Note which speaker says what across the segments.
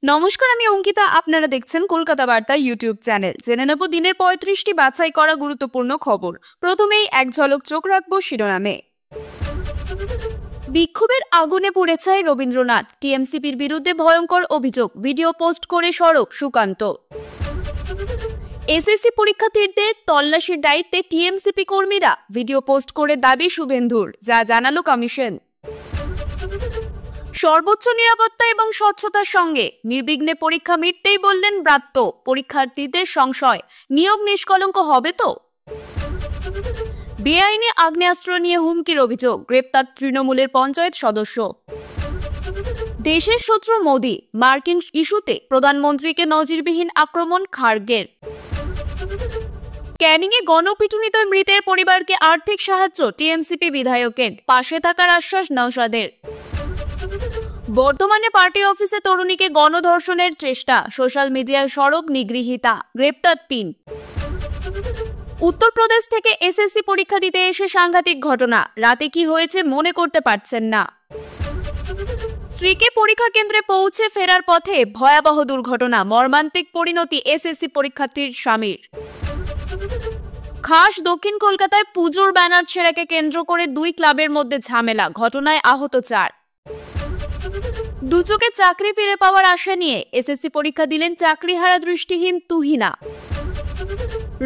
Speaker 1: নমস্কার, আমি অঙ্কিতা। আপনারা দেখছেন কলকাতা বার্তা ইউটিউব চ্যানেল। জেনে নেব দিনের ৩৫টি বাছাই করা গুরুত্বপূর্ণ খবর। প্রথমেই এক ঝলক চোখ রাখবো শিরোনামে। বিক্ষোভের আগুনে পুড়ে ছাই রবীন্দ্রনাথ, টিএমসিপির বিরুদ্ধে ভয়ঙ্কর অভিযোগ, ভিডিও পোস্ট করে সরব সুকান্ত। এসএসসি পরীক্ষার্থীদের তল্লাশির দায়িত্বে টিএমসিপি কর্মীরা, ভিডিও পোস্ট করে দাবি শুভেন্দুর, যা জানালো কমিশন। সর্বোচ্চ নিরাপত্তা এবং স্বচ্ছতার সঙ্গে নির্বিঘ্নে পরীক্ষা মিটতেই বললেন ব্রাত্য, পরীক্ষার্থীদের সংশয়, নিয়োগ নিষ্কলঙ্ক হবে তো। বেআইনি আগ্নেয়াস্ত্র নিয়ে হুমকির অভিযোগ, গ্রেপ্তার তৃণমূলের পঞ্চায়েত সদস্য। দেশের শত্রু মোদি, মার্কিন ইস্যুতে প্রধানমন্ত্রীকে নজিরবিহীন আক্রমণ খার্গের। ক্যানিংয়ে গণপিটুনিতে মৃতের পরিবারকে আর্থিক সাহায্য টিএমসিপি বিধায়কের, পাশে থাকার আশ্বাস নওশাদের। বর্ধমানে পার্টি অফিসে তরুণীকে গণধর্ষণের চেষ্টা, সোশ্যাল মিডিয়ায় সরব নিগৃহীতা, গ্রেপ্তার ৩। উত্তরপ্রদেশ থেকে এসএসসি পরীক্ষা দিতে এসে সাংঘাতিক ঘটনা, রাতে কি হয়েছে মনে করতে পারছেন না। স্ত্রীকে পরীক্ষা কেন্দ্রে পৌঁছে ফেরার পথে ভয়াবহ দুর্ঘটনা, মর্মান্তিক পরিণতি এসএসসি পরীক্ষার্থীর স্বামীর। খাস দক্ষিণ কলকাতায় পুজোর ব্যানার ছেঁড়াকে কেন্দ্র করে দুই ক্লাবের মধ্যে ঝামেলা, ঘটনায় আহত ৪। দুচোখে চাকরি ফিরে পাওয়ার আশা নিয়ে এসএসসি পরীক্ষা দিলেন চাকরিহারা দৃষ্টিহীন তুহিনা।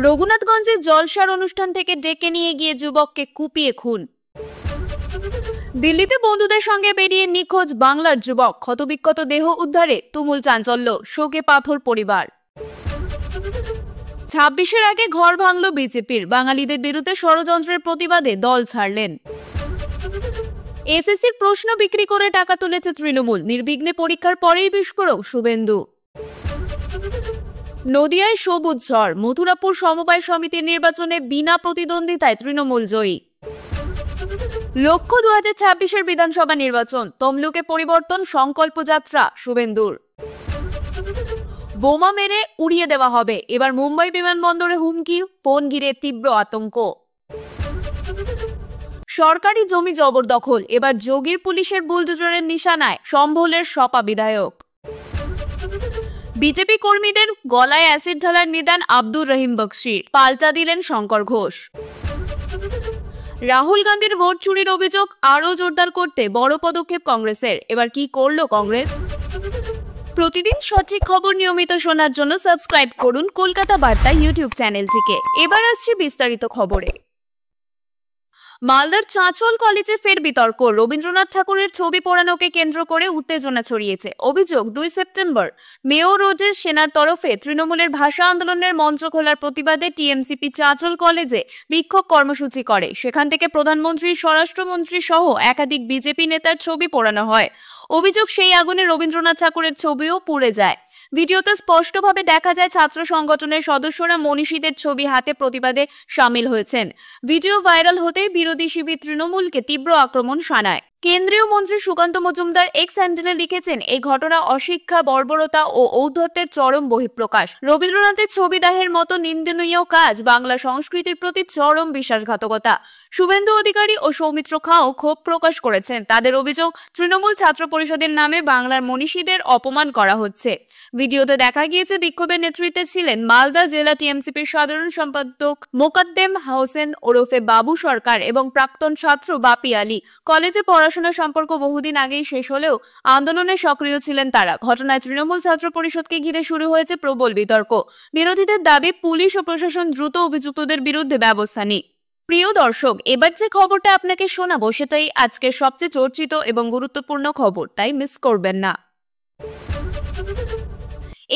Speaker 1: রঘুনাথগঞ্জে জলসার অনুষ্ঠান থেকে ডেকে নিয়ে গিয়ে যুবককে কুপিয়ে খুন। দিল্লিতে বন্ধুদের সঙ্গে বেরিয়ে নিখোঁজ বাংলার যুবক, ক্ষতবিক্ষত দেহ উদ্ধারে তুমুল চাঞ্চল্য, শোকে পাথর পরিবার। ২৬-এর আগে ঘর ভাঙল বিজেপির, বাঙালিদের বিরুদ্ধে ষড়যন্ত্রের প্রতিবাদে দল ছাড়লেন। এসএসসির প্রশ্ন বিক্রি করে টাকা তুলেছে তৃণমূল, নির্বিঘ্নে পরীক্ষার পরেই বিস্ফোরক শুভেন্দু। নদিয়ায় সবুজ ঝড়, মথুরাপুর সমবায় সমিতির নির্বাচনে বিনা প্রতিদ্বন্দ্বিতায় তৃণমূল জয়ী। লক্ষ্য ২০২৬-এর বিধানসভা নির্বাচন, তমলুকে পরিবর্তন সংকল্প যাত্রা শুভেন্দুর। বোমা মেরে উড়িয়ে দেওয়া হবে, এবার মুম্বাই বিমানবন্দরে হুমকি, ফোন ঘিরে তীব্র আতঙ্ক। সরকারি জমি জবরদখল, এবার যোগীর পুলিশের বুলডোজারের নিশানায় সম্ভলের সপা বিধায়ক। বিজেপি কর্মীদের গলায় অ্যাসিড ঢালার নিদান আব্দুর রহিম বক্সির, পাল্টা দিলেন শঙ্কর ঘোষ। রাহুল গান্ধীর ভোট চুরির অভিযোগ আরও জোরদার করতে বড় পদক্ষেপ কংগ্রেসের, এবার কি করলো কংগ্রেস? প্রতিদিন সঠিক খবর নিয়মিত শোনার জন্য সাবস্ক্রাইব করুন কলকাতা বার্তা ইউটিউব চ্যানেলটিকে। এবার আসছে বিস্তারিত খবরে। মালদার চাঁচল কলেজে ফের বিতর্ক, রবীন্দ্রনাথ ঠাকুরের ছবি পোড়ানোকে কেন্দ্র করে উত্তেজনা ছড়িয়েছে। অভিযোগ, ২ সেপ্টেম্বর মেয়ো রোডের সেনার তরফে তৃণমূলের ভাষা আন্দোলনের মঞ্চ খোলার প্রতিবাদে টিএমসিপি চাঁচল কলেজে বিক্ষোভ কর্মসূচি করে। সেখান থেকে প্রধানমন্ত্রী, স্বরাষ্ট্রমন্ত্রী সহ একাধিক বিজেপি নেতার ছবি পোড়ানো হয়। অভিযোগ, সেই আগুনে রবীন্দ্রনাথ ঠাকুরের ছবিও পুড়ে যায়। ভিডিওতে স্পষ্টভাবে দেখা যায় ছাত্র সংগঠনের সদস্যরা মনীষীদের ছবি হাতে প্রতিবাদে সামিল হয়েছেন। ভিডিও ভাইরাল হতেই বিরোধী শিবির তৃণমূলকে তীব্র আক্রমণ শানায়। কেন্দ্রীয় মন্ত্রী সুকান্ত মজুমদার এক্স হ্যান্ডেলে লিখেছেন, এই ঘটনা অশিক্ষা, বর্বরতা ও ঔদ্ধত্যের চরম বহিঃপ্রকাশ। রবীন্দ্রনাথের ছবি দাহের মতো নিন্দনীয় কাজ বাংলা সংস্কৃতির প্রতি চরম বিশ্বাসঘাতকতা। শুভেন্দু অধিকারী ও সৌমিত্র খাঁও ক্ষোভ প্রকাশ করেছেন। তাদের অভিযোগ, তৃণমূল ছাত্র পরিষদের নামে বাংলার মনীষীদের অপমান করা হচ্ছে। ভিডিওতে দেখা গিয়েছে বিক্ষোভের নেতৃত্বে ছিলেন মালদা জেলা টিএমসিপির সাধারণ সম্পাদক মোকাদ্দেম হোসেন ওরফে বাবু সরকার এবং প্রাক্তন ছাত্র বাপি আলী। কলেজে পড়াশোনার সম্পর্ক বহুদিন আগেই শেষ হলেও আন্দোলনে সক্রিয় ছিলেন তারা। ঘটনায় তৃণমূল ছাত্র পরিষদকে ঘিরে শুরু হয়েছে প্রবল বিতর্ক। বিরোধীদের দাবি, পুলিশ ও প্রশাসন দ্রুত অভিযুক্তদের বিরুদ্ধে ব্যবস্থা নিক। প্রিয় দর্শক, এবার যে খবরটা আপনাকে শোনাবো সেটাই আজকের সবচেয়ে চর্চিত এবং গুরুত্বপূর্ণ খবর, তাই মিস করবেন না।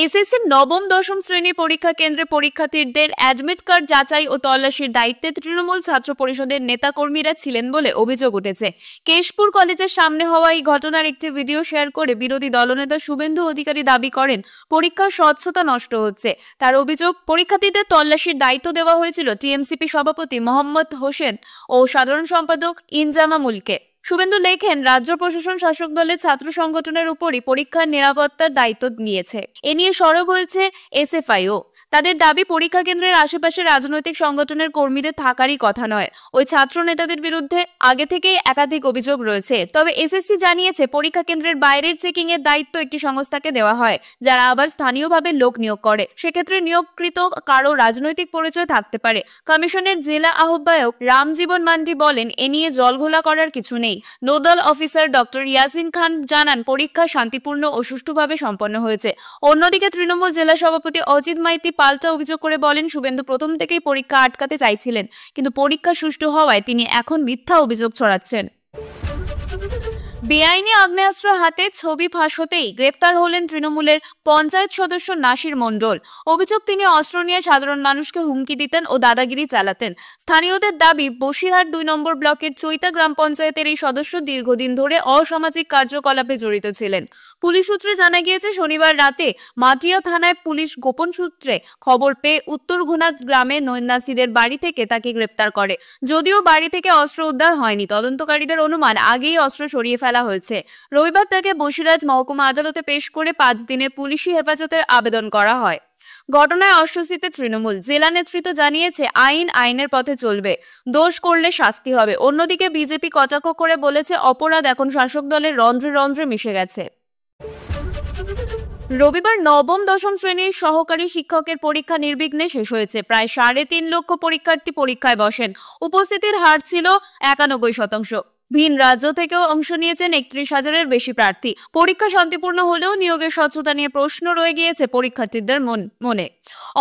Speaker 1: এসএসসির নবম দশম শ্রেণী পরীক্ষা কেন্দ্রে পরীক্ষার্থীদের অ্যাডমিট কার্ড যাচাই ও তল্লাশির দায়িত্বে তৃণমূল ছাত্র পরিষদের নেতাকর্মীরা ছিলেন বলে অভিযোগ উঠেছে। কেশপুর কলেজের সামনে হওয়া এই ঘটনার একটি ভিডিও শেয়ার করে বিরোধী দলনেতা শুভেন্দু অধিকারী দাবি করেন, পরীক্ষার স্বচ্ছতা নষ্ট হচ্ছে। তার অভিযোগ, পরীক্ষার্থীদের তল্লাশির দায়িত্ব দেওয়া হয়েছিল টিএমসিপি সভাপতি মোহাম্মদ হোসেন ও সাধারণ সম্পাদক ইনজামামুলকে। শুভেন্দু লেখেন, রাজ্য প্রশাসন শাসক দলের ছাত্র সংগঠনের উপরই পরীক্ষার নিরাপত্তার দায়িত্ব নিয়েছে। এ নিয়ে সরব হয়েছে এসএফআইও। তাদের দাবি, পরীক্ষা কেন্দ্রের আশেপাশে রাজনৈতিক সংগঠনের কর্মীদের থাকারই কথা নয়। ওই ছাত্র নেতাদের বিরুদ্ধে আগে থেকেই একাধিক অভিযোগ রয়েছে। তবে এসএসসি জানিয়েছে, পরীক্ষা কেন্দ্রের বাইরের চেকিং এর দায়িত্ব একটি সংস্থাকে দেওয়া হয়, যারা আবার স্থানীয়ভাবে লোক নিয়োগ করে। সেক্ষেত্রে নিয়োগকৃত কারো রাজনৈতিক পরিচয় থাকতে পারে। কমিশনের জেলা আহ্বায়ক রামজীবন মান্ডি বলেন, এ নিয়ে জলঘোলা করার কিছু নেই। নোডাল অফিসার ডক্টর ইয়াসিন খান জানান, পরীক্ষা শান্তিপূর্ণ ও সুষ্ঠুভাবে সম্পন্ন হয়েছে। অন্যদিকে তৃণমূল জেলা সভাপতি অজিত মাইতি পাল্টা অভিযোগ করে বলেন, শুভেন্দু প্রথম থেকেই পরীক্ষা আটকাতে চাইছিলেন, কিন্তু পরীক্ষা সুষ্ঠু হওয়ায় তিনি এখন মিথ্যা অভিযোগ ছড়াচ্ছেন। বেআইনি আগ্নেয়াস্ত্র হাতে ছবি ফাঁস হতেই গ্রেপ্তার হলেন তৃণমূলের পঞ্চায়েত সদস্য নাসির মণ্ডল। অভিযোগ, তিনি অস্ত্র নিয়ে সাধারণ মানুষকে হুমকি দিতেন ও দাদাগিরি চালাতেন। স্থানীয়দের দাবি, বসিরহাট 2 নম্বর ব্লকের চৈতা গ্রাম পঞ্চায়েতের এই সদস্য দীর্ঘদিন ধরে অসামাজিক কার্যকলাপে জড়িত ছিলেন। পুলিশ সূত্রে জানা গিয়েছে, শনিবার রাতে মাটিয়া থানায় পুলিশ গোপন সূত্রে খবর পেয়ে উত্তর ঘোনাদ গ্রামে নাসিরের বাড়ি থেকে তাকে গ্রেপ্তার করে। যদিও বাড়ি থেকে অস্ত্র উদ্ধার হয়নি, তদন্তকারীদের অনুমান আগেই অস্ত্র সরিয়ে ফেলা হয়েছে। রবিবার তাকে বসিরহাট মহকুমা আদালতে পেশ করে 5 দিনের পুলিশি হেফাজতের আবেদন করা হয়। ঘটনায় অস্বস্তিতে তৃণমূল। জেলা নেতৃত্ব জানিয়েছে, আইনের পথে চলবে, দোষ করলে শাস্তি হবে। অন্যদিকে বিজেপি কটাক্ষ করে বলেছে, অপরাধ এখন শাসক দলের রন্ধ্রে রন্ধ্রে মিশে গেছে। রবিবার নবম দশম শ্রেণীর সহকারী শিক্ষকের পরীক্ষা নির্বিঘ্নে শেষ হয়েছে। প্রায় 3.5 লক্ষ পরীক্ষার্থী পরীক্ষায় বসেন। উপস্থিতির হার ছিল 91%। ভিন রাজ্য থেকেও অংশ নিয়েছেন 31,000-এর বেশি প্রার্থী। পরীক্ষা শান্তিপূর্ণ হলেও নিয়োগের স্বচ্ছতা নিয়ে প্রশ্ন রয়ে গিয়েছে পরীক্ষার্থীদের মনে।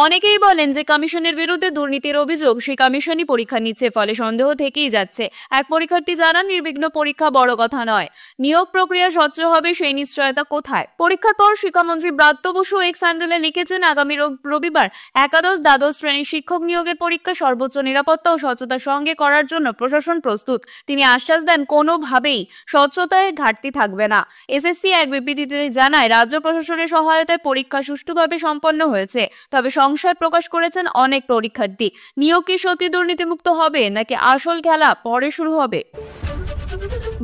Speaker 1: অনেকেই বলেন যে কমিশনের বিরুদ্ধে দুর্নীতির অভিযোগ, সেই কমিশনই পরীক্ষা নিচ্ছে, ফলে সন্দেহ থেকেই যাচ্ছে। এক পরীক্ষার্থী জানান, নির্বিঘ্ন পরীক্ষা বড় কথা নয়, নিয়োগ প্রক্রিয়া স্বচ্ছ হবে সেই নিশ্চয়তা কোথায়। পরীক্ষার পর শিক্ষামন্ত্রী ব্রাত্য বসু এক্স হ্যান্ডেলে লিখেছেন, আগামী রবিবার একাদশ দ্বাদশ শ্রেণীর শিক্ষক নিয়োগের পরীক্ষা সর্বোচ্চ নিরাপত্তা ও স্বচ্ছতার সঙ্গে করার জন্য প্রশাসন প্রস্তুত। তিনি আশ্বাস দেন, কোনোভাবেই স্বচ্ছতায় ঘাটতি থাকবে না। এসএসসি এক বিবৃতিতে জানায়, রাজ্য প্রশাসনের সহায়তায় পরীক্ষা সুষ্ঠুভাবে সম্পন্ন হয়েছে। তবে সংশয় প্রকাশ করেছেন অনেক পরীক্ষার্থী। নিয়োগ কি সত্যি দুর্নীতিমুক্ত হবে, নাকি আসল খেলা পরে শুরু হবে?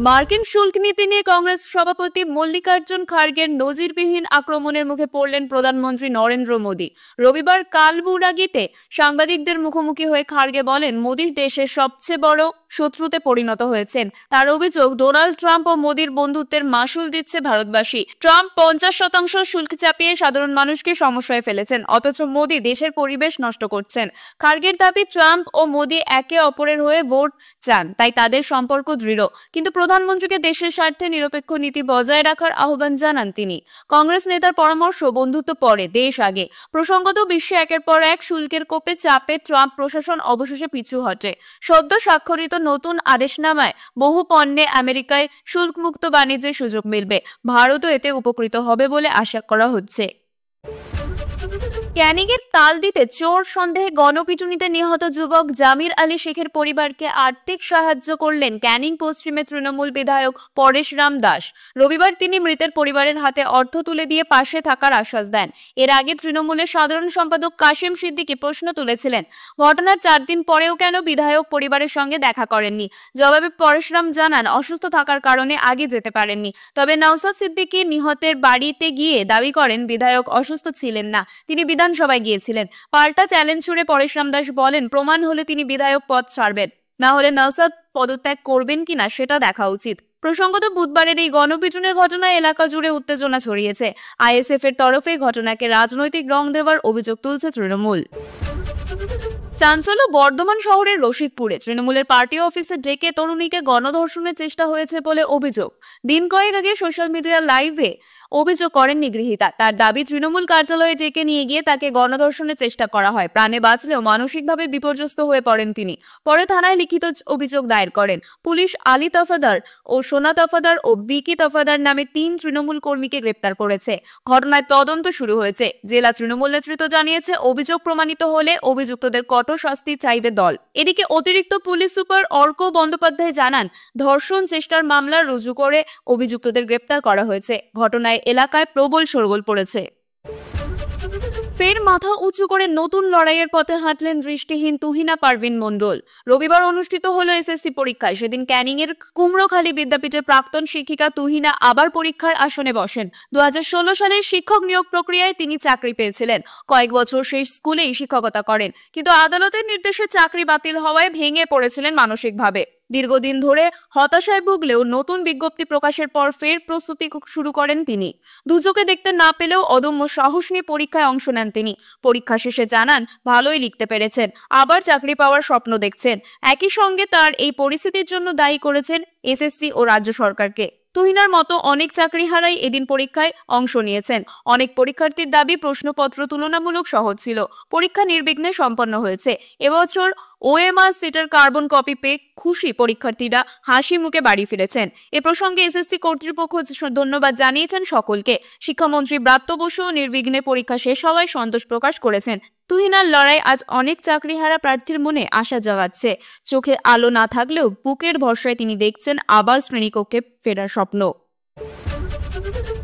Speaker 1: মার্কিন শুল্ক নীতি নিয়ে কংগ্রেস সভাপতি মল্লিকার্জুন খার্গের নজিরবিহীন আক্রমণের মুখে পড়লেন প্রধানমন্ত্রী নরেন্দ্র মোদী। রবিবার কালবুরাগিতে সাংবাদিকদের মুখোমুখি হয়ে খার্গে বলেন, মোদী দেশের সবচেয়ে বড় শত্রুতে পরিণত হয়েছেন। তার অভিযোগ, ডোনাল্ড ট্রাম্প ও মোদীর বন্ধুত্বের মাসুল দিচ্ছে ভারতবাসী। ট্রাম্প 50% শুল্ক চাপিয়ে সাধারণ মানুষকে সমস্যায় ফেলেছেন, অথচ মোদী দেশের পরিবেশ নষ্ট করছেন। খার্গের দাবি, ট্রাম্প ও মোদী একে অপরের হয়ে ভোট চান, তাই তাদের সম্পর্ক দৃঢ়। কিন্তু প্রধানমন্ত্রীকে দেশের স্বার্থে নিরপেক্ষ নীতি বজায় রাখার আহ্বান জানান তিনি। কংগ্রেস নেতার পরামর্শ, বন্ধুত্ব পরে, দেশ আগে। প্রসঙ্গত, বিশ্বে একের পর এক শুল্কের কোপে চাপে ট্রাম্প প্রশাসন অবশেষে পিছু হটে। সদ্য স্বাক্ষরিত নতুন আদেশনামায় বহু পণ্যে আমেরিকায় শুল্কমুক্ত বাণিজ্যের সুযোগ মিলবে। ভারতও এতে উপকৃত হবে বলে আশা করা হচ্ছে। ক্যানিংয়ের তাল দিতে চোর সন্দেহে গণপিটুনিতে নিহত যুবক জামির আলী শেখের পরিবারকে আর্থিক সাহায্য করলেন ক্যানিং পশ্চিমের তৃণমূল বিধায়ক পরেশরাম দাস। রবিবার তিনি মৃতের পরিবারের হাতে অর্থ তুলে দিয়ে পাশে থাকার আশ্বাস দেন। এর আগে তৃণমূলের সাধারণ সম্পাদক কাশেম সিদ্দিকী প্রশ্ন তুলেছিলেন, ঘটনার 4 দিন পরেও কেন বিধায়ক পরিবারের সঙ্গে দেখা করেননি। জবাবে পরেশরাম জানান, অসুস্থ থাকার কারণে আগে যেতে পারেননি। তবে নওসাদ সিদ্দিকী নিহতের বাড়িতে গিয়ে দাবি করেন, বিধায়ক অসুস্থ ছিলেন না, তিনি বিধানসভায় গিয়েছিলেন। পাল্টা চ্যালেঞ্জ ছুড়ে পরেশরাম দাস বলেন, প্রমাণ হলে তিনি বিধায়ক পদ ছাড়বেন, না হলে নওসাদ পদত্যাগ করবেন কিনা সেটা দেখা উচিত। প্রসঙ্গত, বুধবারের এই গণপিটুনির ঘটনায় এলাকা জুড়ে উত্তেজনা ছড়িয়েছে। আইএসএফ এর তরফে ঘটনাকে রাজনৈতিক রং দেওয়ার অভিযোগ তুলছে তৃণমূল। চাঞ্চল্য বর্ধমান শহরের রসিকপুরে তৃণমূলের পার্টি অফিসে ডেকে তরুণীকে গণধর্ষণের চেষ্টা হয়েছে বলে অভিযোগ। দিন কয়েক আগে সোশ্যাল মিডিয়া লাইভে অভিযোগ করেন নিগৃহীতা। তার দাবি, তৃণমূল কার্যালয়ে ডেকে নিয়ে গিয়ে তাকে গণধর্ষণের চেষ্টা করা হয়। প্রাণে বাঁচলেও মানসিকভাবে বিপর্যস্ত হয়ে পড়েন তিনি। পরে থানায় লিখিত অভিযোগ দায়ের করেন। পুলিশ আলী তফাদার ও সোনা তফাদার ও বিকি তফাদার নামে 3 তৃণমূল কর্মীকে গ্রেপ্তার করেছে। ঘটনায় তদন্ত শুরু হয়েছে। জেলা তৃণমূল নেতৃত্ব জানিয়েছে, অভিযোগ প্রমাণিত হলে অভিযুক্তদের কঠোর শাস্তি চাইবে দল। এদিকে অতিরিক্ত পুলিশ সুপার অর্ক বন্দ্যোপাধ্যায় জানান, ধর্ষণ চেষ্টার মামলা রুজু করে অভিযুক্তদের গ্রেপ্তার করা হয়েছে। ঘটনায় এলাকায় প্রবল শোরগোল পড়েছে। ফের মাথা উঁচু করে নতুন লড়াইয়ের পথে হাঁটলেন দৃষ্টিহীন তুহিনা পারভিন মণ্ডল। রবিবার অনুষ্ঠিত হলো এসএসসি পরীক্ষায়। সেদিন ক্যানিং এর কুমড়োখালী বিদ্যাপীঠের প্রাক্তন শিক্ষিকা তুহিনা আবার পরীক্ষার আসনে বসেন। 2016 সালের শিক্ষক নিয়োগ প্রক্রিয়ায় তিনি চাকরি পেয়েছিলেন। কয়েক বছর সেই স্কুলেই শিক্ষকতা করেন, কিন্তু আদালতের নির্দেশে চাকরি বাতিল হওয়ায় ভেঙে পড়েছিলেন মানসিকভাবে। দীর্ঘদিন ধরে হতাশায় ভুগলেও নতুন বিজ্ঞপ্তি প্রকাশের পর ফের প্রস্তুতি শুরু করেন তিনি। দুচোখে দেখতে না পেলেও অদম্য সাহস নিয়ে পরীক্ষায় অংশ নেন তিনি। পরীক্ষা শেষে জানান ভালোই লিখতে পেরেছেন, আবার চাকরি পাওয়ার স্বপ্ন দেখছেন। একই সঙ্গে তার এই পরিস্থিতির জন্য দায়ী করেছেন এসএসসি ও রাজ্য সরকারকে। তুহিনার মতো অনেক চাকরিহারাই এদিন পরীক্ষায় অংশ নিয়েছেন। অনেক পরীক্ষার্থীর দাবি প্রশ্নপত্র তুলনামূলক সহজ ছিল, পরীক্ষা নির্বিঘ্নে সম্পন্ন হয়েছে। এবছর ওএমআর সেটের কার্বন কপি পেয়ে খুশি পরীক্ষার্থীরা, হাসি মুখে বাড়ি ফিরেছেন। এ প্রসঙ্গে এসএসসি কর্তৃপক্ষ ধন্যবাদ জানিয়েছেন সকলকে। শিক্ষামন্ত্রী ব্রাত্য বসু নির্বিঘ্নে পরীক্ষা শেষ হওয়ায় সন্তোষ প্রকাশ করেছেন। তুহিনার লড়াই আজ অনেক চাকরিহারা প্রার্থীর মনে আশা জাগাচ্ছে। চোখে আলো না থাকলেও বুকের ভরসায় তিনি দেখছেন আবার শ্রেণীকক্ষে ফেরার স্বপ্ন।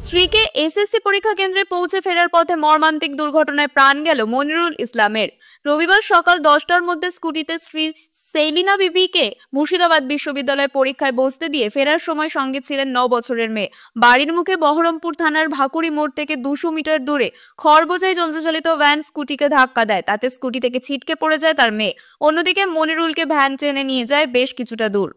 Speaker 1: স্ত্রীকে এসএসসি পরীক্ষা কেন্দ্রে পৌঁছে ফেরার পথে মর্মান্তিক দুর্ঘটনায় প্রাণ গেল মনিরুল ইসলামের। রবিবার সকাল 10টার মধ্যে স্কুটিতে স্ত্রী সেলিনা বিবিকে মুর্শিদাবাদ বিশ্ববিদ্যালয়ে পরীক্ষায় বসতে দিয়ে ফেরার সময় সঙ্গে ছিলেন 9 বছরের মেয়ে। বাড়ির মুখে বহরমপুর থানার ভাকুড়ি মোড় থেকে 200 মিটার দূরে খড়বোঝাই যন্ত্রচালিত ভ্যান স্কুটিকে ধাক্কা দেয়। তাতে স্কুটি থেকে ছিটকে পড়ে যায় তার মেয়ে। অন্যদিকে মনিরুলকে ভ্যান টেনে নিয়ে যায় বেশ কিছুটা দূর।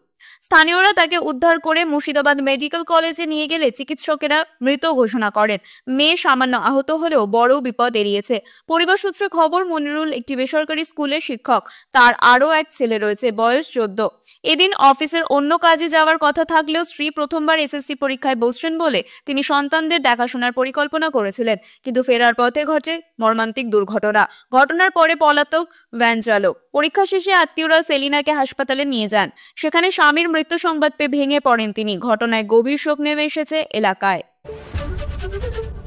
Speaker 1: স্থানীয়রা তাকে উদ্ধার করে মুর্শিদাবাদ মেডিকেল কলেজে নিয়ে গেলে চিকিৎসকেরা মৃত ঘোষণা করেন। মেয়ে সামান্য আহত হলেও বড় বিপদ এড়িয়েছে। পরিবার সূত্রে খবর, মনিরুল একটি বেসরকারি স্কুলের শিক্ষক। তার আরও এক ছেলে রয়েছে, বয়স 14। এদিন অফিসের অন্য কাজে যাওয়ার কথা থাকলেও স্ত্রী প্রথমবার এসএসসি পরীক্ষায় বসছেন বলে তিনি সন্তানদের দেখাশোনার পরিকল্পনা করেছিলেন। কিন্তু ফেরার পথে ঘটে মর্মান্তিক দুর্ঘটনা। ঘটনার পরে পলাতক ভ্যান চালক। পরীক্ষা শেষে আত্মীয়রা সেলিনাকে হাসপাতালে নিয়ে যান। সেখানে স্বামীর মৃত্যু সংবাদ পেয়ে ভেঙে পড়েন তিনি। ঘটনায় গভীর শোক নেমে এসেছে এলাকায়।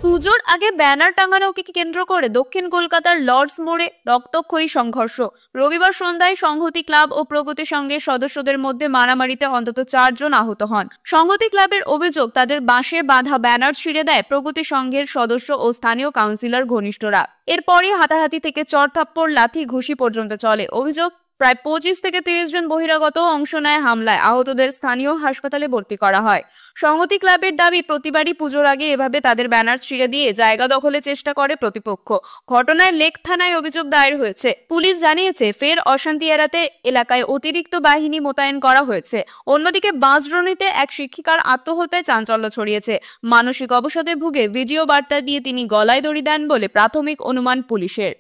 Speaker 1: পুজোর আগে ব্যানার টাঙানোকে কেন্দ্র করে দক্ষিণ কলকাতার লর্ডস মোড়ে রক্তক্ষয়ী সংঘর্ষ। রবিবার সন্ধ্যায় সংহতি ক্লাব ও প্রগতি সংঘের সদস্যদের মধ্যে মারামারিতে অন্তত 4 জন আহত হন। সংহতি ক্লাবের অভিযোগ, তাদের বাঁশে বাঁধা ব্যানার ছিঁড়ে দেয় প্রগতি সংঘের সদস্য ও স্থানীয় কাউন্সিলর ঘনিষ্ঠরা। এরপরই হাতাহাতি থেকে চড়-থাপ্পড়, লাথি ঘুষি পর্যন্ত চলে। অভিযোগ, প্রায় 25 থেকে 30 জন বহিরাগত অংশ নেয় হামলায়। আহতদের স্থানীয় হাসপাতালে ভর্তি করা হয়। সংহতি ক্লাবের দাবি, প্রতিবারই পুজোর আগে এভাবে তাদের ব্যানার ছিঁড়ে দিয়ে জায়গা দখলের চেষ্টা করে প্রতিপক্ষ। ঘটনায় লেক থানায় অভিযোগ দায়ের হয়েছে। পুলিশ জানিয়েছে ফের অশান্তি এড়াতে এলাকায় অতিরিক্ত বাহিনী মোতায়েন করা হয়েছে। অন্যদিকে বাঁশদ্রোণীতে এক শিক্ষিকার আত্মহত্যায় চাঞ্চল্য ছড়িয়েছে। মানসিক অবসাদে ভুগে ভিডিও বার্তা দিয়ে তিনি গলায় দড়ি দেন বলে প্রাথমিক অনুমান পুলিশের।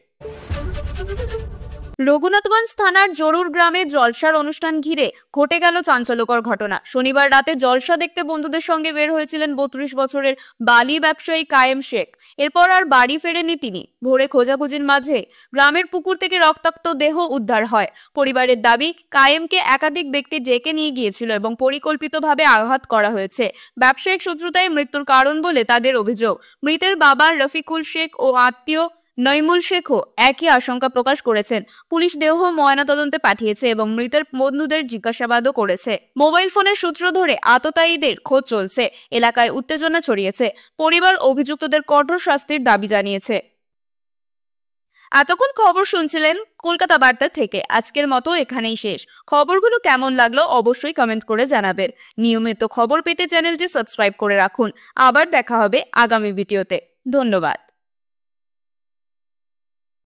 Speaker 1: রঘুনাথগঞ্জ থানার জরুর গ্রামে জলসার অনুষ্ঠান ঘিরে ঘটে গেল চাঞ্চল্যকর ঘটনা। শনিবার রাতে জলসা দেখতে বন্ধুদের সঙ্গে বের হয়েছিলেন 32 বছরের বালি ব্যবসায়ী কায়েম শেখ। এরপর আর বাড়ি ফেরেননি তিনি। ভোরে খোঁজাখুঁজির মাঝে গ্রামের পুকুর থেকে রক্তাক্ত দেহ উদ্ধার হয়। পরিবারের দাবি, কায়েমকে একাধিক ব্যক্তি ডেকে নিয়ে গিয়েছিল এবং পরিকল্পিতভাবে আঘাত করা হয়েছে। ব্যবসায়িক শত্রুতাই মৃত্যুর কারণ বলে তাদের অভিযোগ। মৃতের বাবা রফিকুল শেখ ও আত্মীয় নইমুল শেখও একই আশঙ্কা প্রকাশ করেছেন। পুলিশ দেহ ময়নাতদন্তে পাঠিয়েছে এবং মৃতের বন্ধুদের জিজ্ঞাসাবাদও করেছে। মোবাইল ফোনের সূত্র ধরে আততায়ীদের খোঁজ চলছে। এলাকায় উত্তেজনা ছড়িয়েছে। পরিবার অভিযুক্তদের কঠোর শাস্তির দাবি জানিয়েছে। এতক্ষণ খবর শুনছিলেন কলকাতা বার্তা থেকে। আজকের মতো এখানেই শেষ। খবরগুলো কেমন লাগলো অবশ্যই কমেন্ট করে জানাবেন। নিয়মিত খবর পেতে চ্যানেলটি সাবস্ক্রাইব করে রাখুন। আবার দেখা হবে আগামী ভিডিওতে। ধন্যবাদ।